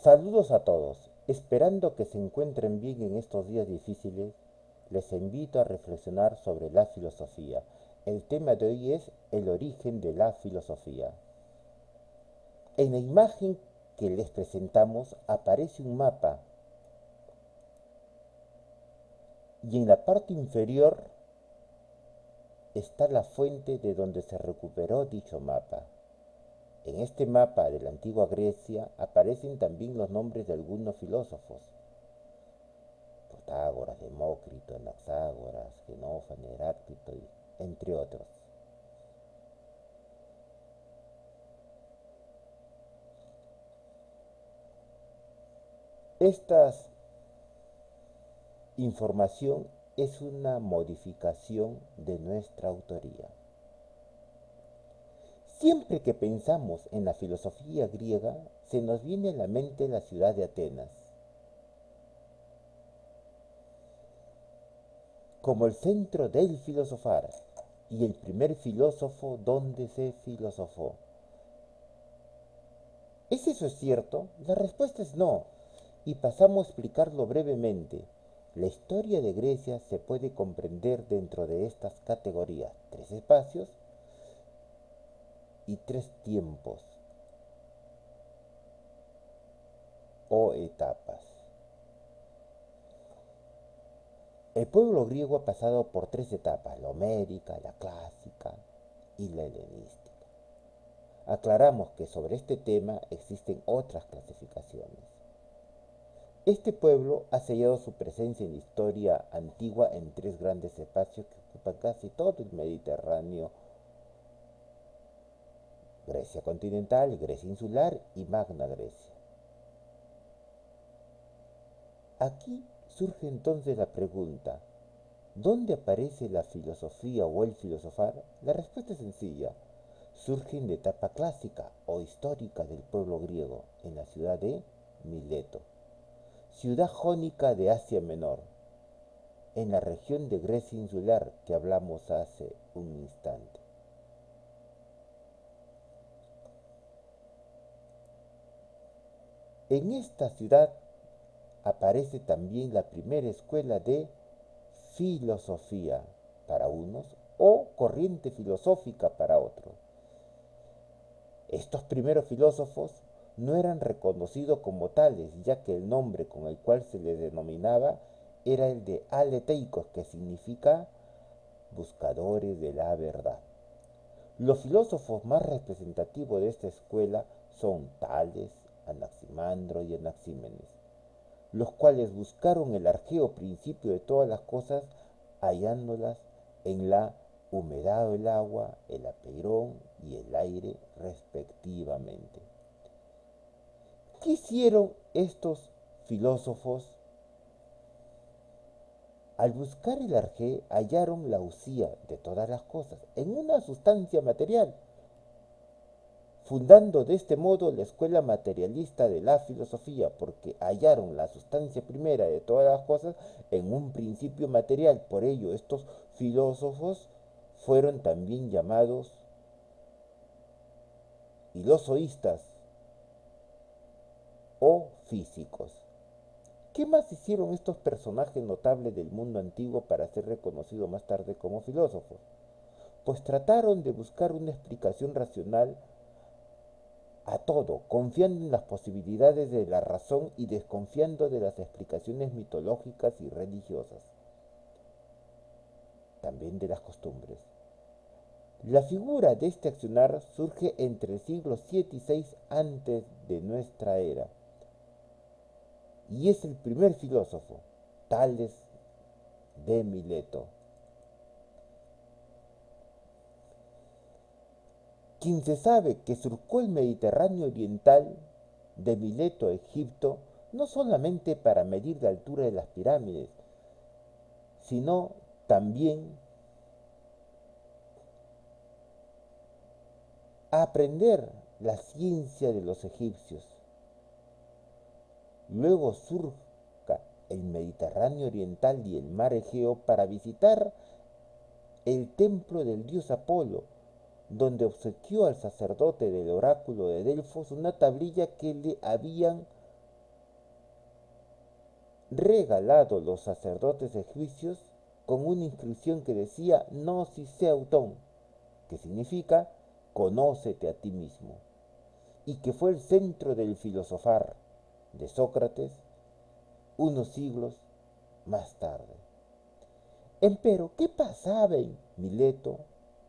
Saludos a todos. Esperando que se encuentren bien en estos días difíciles, les invito a reflexionar sobre la filosofía. El tema de hoy es el origen de la filosofía. En la imagen que les presentamos aparece un mapa y en la parte inferior está la fuente de donde se recuperó dicho mapa. En este mapa de la antigua Grecia aparecen también los nombres de algunos filósofos: Protágoras, Demócrito, Anaxágoras, Genófanes, Heráclito, entre otros. Esta información es una modificación de nuestra autoría. Siempre que pensamos en la filosofía griega, se nos viene a la mente la ciudad de Atenas, como el centro del filosofar y el primer filósofo donde se filosofó. ¿Es eso cierto? La respuesta es no, y pasamos a explicarlo brevemente. La historia de Grecia se puede comprender dentro de estas categorías: tres espacios y tres tiempos o etapas. El pueblo griego ha pasado por tres etapas: la homérica, la clásica y la helenística. Aclaramos que sobre este tema existen otras clasificaciones. Este pueblo ha sellado su presencia en la historia antigua en tres grandes espacios que ocupan casi todo el Mediterráneo: Grecia continental, Grecia insular y Magna Grecia. Aquí surge entonces la pregunta: ¿dónde aparece la filosofía o el filosofar? La respuesta es sencilla: surge en la etapa clásica o histórica del pueblo griego, en la ciudad de Mileto, ciudad jónica de Asia Menor, en la región de Grecia insular que hablamos hace un instante. En esta ciudad aparece también la primera escuela de filosofía para unos o corriente filosófica para otros. Estos primeros filósofos no eran reconocidos como tales, ya que el nombre con el cual se les denominaba era el de aleteicos, que significa buscadores de la verdad. Los filósofos más representativos de esta escuela son Tales, Anaximandro y Anaxímenes, los cuales buscaron el arjeo principio de todas las cosas, hallándolas en la humedad del agua, el apeirón y el aire respectivamente. ¿Qué hicieron estos filósofos? Al buscar el arjé hallaron la usía de todas las cosas en una sustancia material, fundando de este modo la escuela materialista de la filosofía, porque hallaron la sustancia primera de todas las cosas en un principio material. Por ello, estos filósofos fueron también llamados filosoístas o físicos. ¿Qué más hicieron estos personajes notables del mundo antiguo para ser reconocidos más tarde como filósofos? Pues trataron de buscar una explicación racional a todo, confiando en las posibilidades de la razón y desconfiando de las explicaciones mitológicas y religiosas, también de las costumbres. La figura de este accionar surge entre el siglo 7 y 6 antes de nuestra era, y es el primer filósofo, Tales de Mileto, quien se sabe que surcó el Mediterráneo oriental de Mileto a Egipto, no solamente para medir la altura de las pirámides, sino también a aprender la ciencia de los egipcios. Luego surca el Mediterráneo oriental y el mar Egeo para visitar el templo del dios Apolo, donde obsequió al sacerdote del oráculo de Delfos una tablilla que le habían regalado los sacerdotes egipcios con una inscripción que decía Gnosis Seauton, que significa conócete a ti mismo, y que fue el centro del filosofar de Sócrates unos siglos más tarde. Empero, ¿qué pasaba en Mileto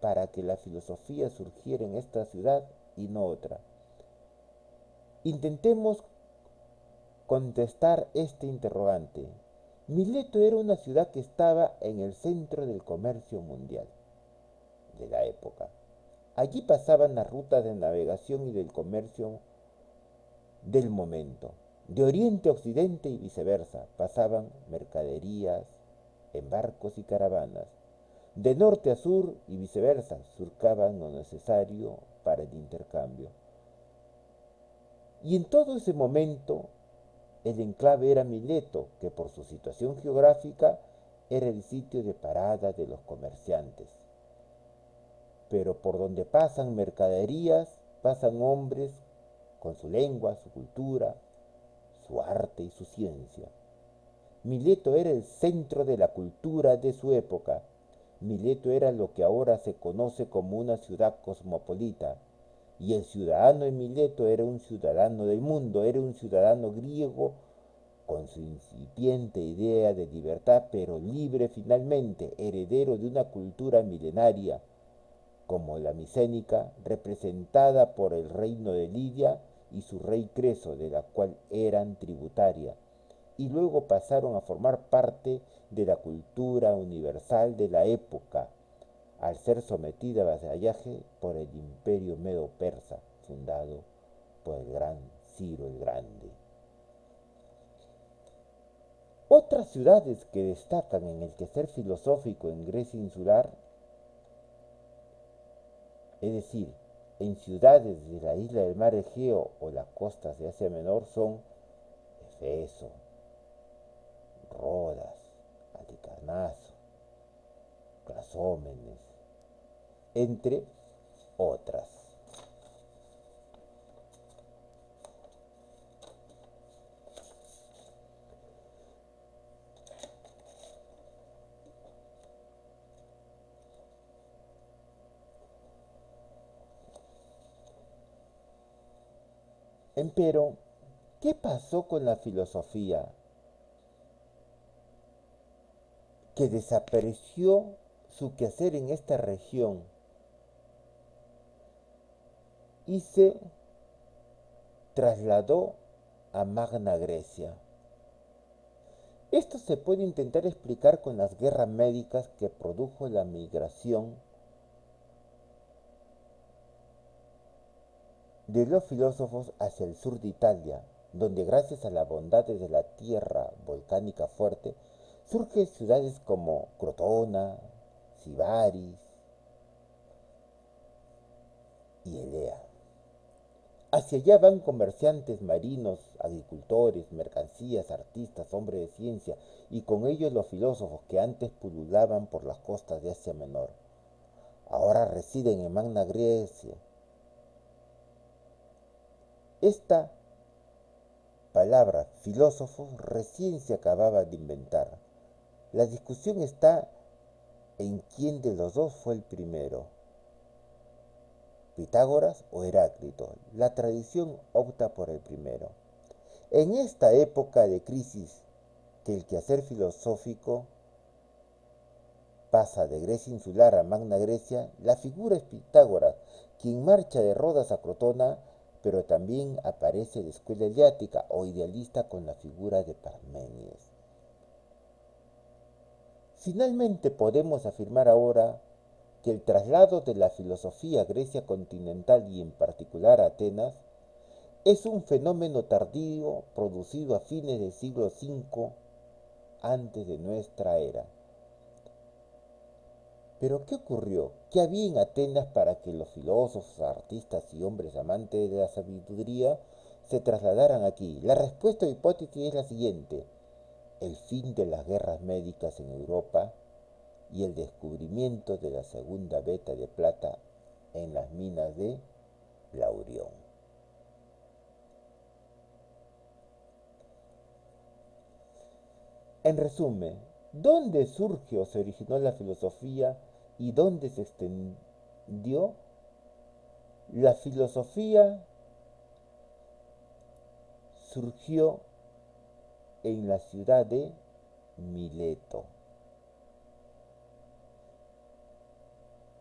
para que la filosofía surgiera en esta ciudad y no otra? Intentemos contestar este interrogante. Mileto era una ciudad que estaba en el centro del comercio mundial de la época. Allí pasaban las rutas de navegación y del comercio del momento. De oriente a occidente y viceversa, pasaban mercaderías en barcos y caravanas. De norte a sur y viceversa, surcaban lo necesario para el intercambio. Y en todo ese momento, el enclave era Mileto, que por su situación geográfica era el sitio de parada de los comerciantes. Pero por donde pasan mercaderías, pasan hombres con su lengua, su cultura, su arte y su ciencia. Mileto era el centro de la cultura de su época. Mileto era lo que ahora se conoce como una ciudad cosmopolita. Y el ciudadano de Mileto era un ciudadano del mundo, era un ciudadano griego con su incipiente idea de libertad, pero libre finalmente, heredero de una cultura milenaria, como la micénica, representada por el reino de Lidia y su rey Creso, de la cual eran tributaria, y luego pasaron a formar parte de la cultura universal de la época, al ser sometida a vasallaje por el imperio medo-persa, fundado por el gran Ciro el Grande. Otras ciudades que destacan en el quehacer filosófico en Grecia insular, es decir, en ciudades de la isla del mar Egeo o las costas de Asia Menor, son Efeso, Rodas, Halicarnaso, Clasómenes, entre otras. Empero, ¿qué pasó con la filosofía? Que desapareció su quehacer en esta región y se trasladó a Magna Grecia. Esto se puede intentar explicar con las guerras médicas que produjo la migración de los filósofos hacia el sur de Italia, donde gracias a las bondades de la tierra volcánica fuerte, surgen ciudades como Crotona, Sibaris y Elea. Hacia allá van comerciantes marinos, agricultores, mercancías, artistas, hombres de ciencia, y con ellos los filósofos que antes pululaban por las costas de Asia Menor. Ahora residen en Magna Grecia. Esta palabra filósofo recién se acababa de inventar. La discusión está en quién de los dos fue el primero, Pitágoras o Heráclito. La tradición opta por el primero. En esta época de crisis que el quehacer filosófico pasa de Grecia insular a Magna Grecia, la figura es Pitágoras, quien marcha de Rodas a Crotona, pero también aparece la escuela heliática o idealista con la figura de Parménides. Finalmente podemos afirmar ahora que el traslado de la filosofía a Grecia continental y en particular a Atenas es un fenómeno tardío producido a fines del siglo V antes de nuestra era. Pero ¿qué ocurrió? ¿Qué había en Atenas para que los filósofos, artistas y hombres amantes de la sabiduría se trasladaran aquí? La respuesta o hipótesis es la siguiente: el fin de las guerras médicas en Europa y el descubrimiento de la segunda veta de plata en las minas de Laurión. En resumen, ¿dónde surgió o se originó la filosofía y dónde se extendió? La filosofía surgió en la ciudad de Mileto,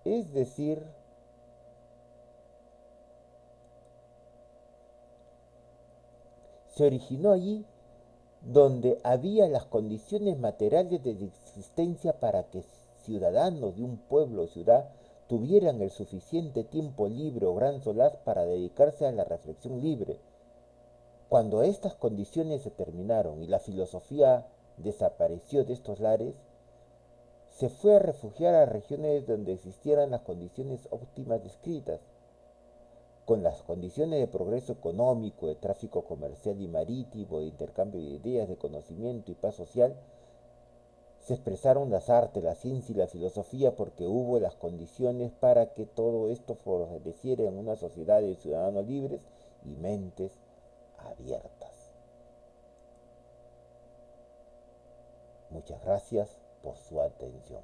es decir, se originó allí donde había las condiciones materiales de existencia para que ciudadanos de un pueblo o ciudad tuvieran el suficiente tiempo libre o gran solaz para dedicarse a la reflexión libre. Cuando estas condiciones se terminaron y la filosofía desapareció de estos lares, se fue a refugiar a regiones donde existieran las condiciones óptimas descritas, con las condiciones de progreso económico, de tráfico comercial y marítimo, de intercambio de ideas, de conocimiento y paz social. Se expresaron las artes, la ciencia y la filosofía porque hubo las condiciones para que todo esto floreciera en una sociedad de ciudadanos libres y mentes abiertas. Muchas gracias por su atención.